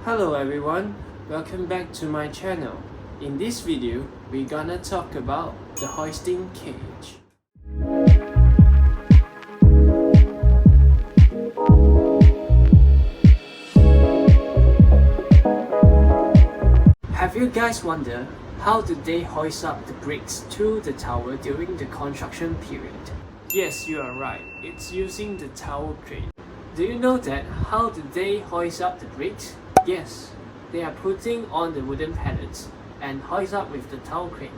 Hello everyone, welcome back to my channel. In this video, we're gonna talk about the hoisting cage. Have you guys wondered how did they hoist up the bricks to the tower during the construction period? Yes, you are right, it's using the tower crane. Do you know that how did they hoist up the bricks? Yes, they are putting on the wooden pallets and hoist up with the tower crane.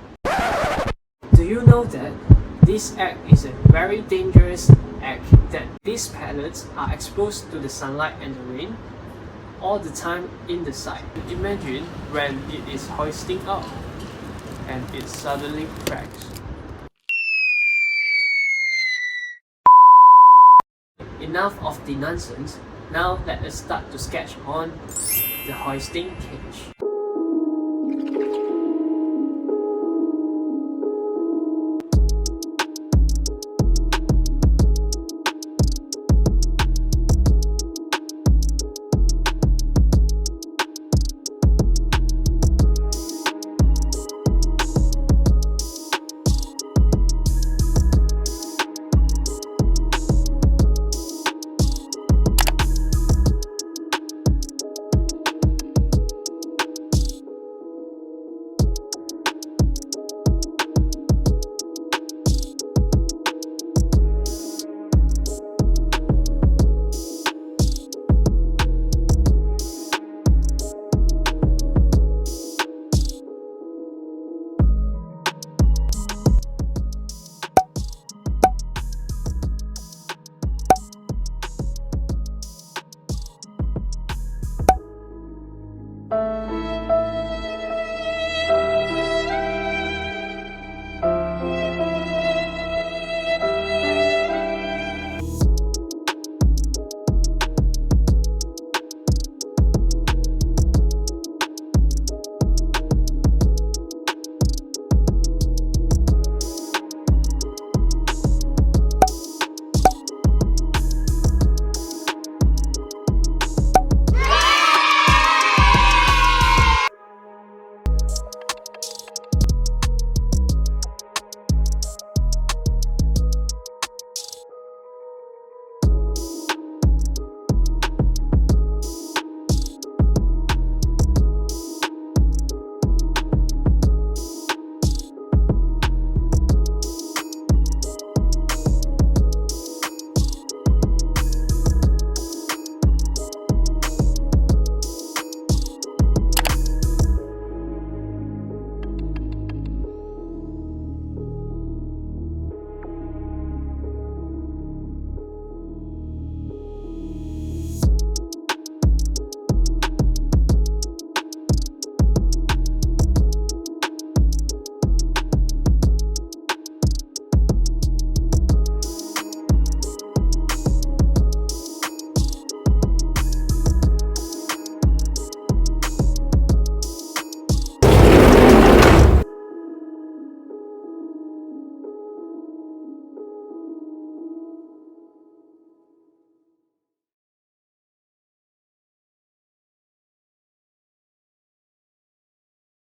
Do you know that this act is a very dangerous act, that these pallets are exposed to the sunlight and the rain all the time in the site? Imagine when it is hoisting up and it suddenly cracks. Enough of the nonsense, now let us start to sketch on the hoisting cage.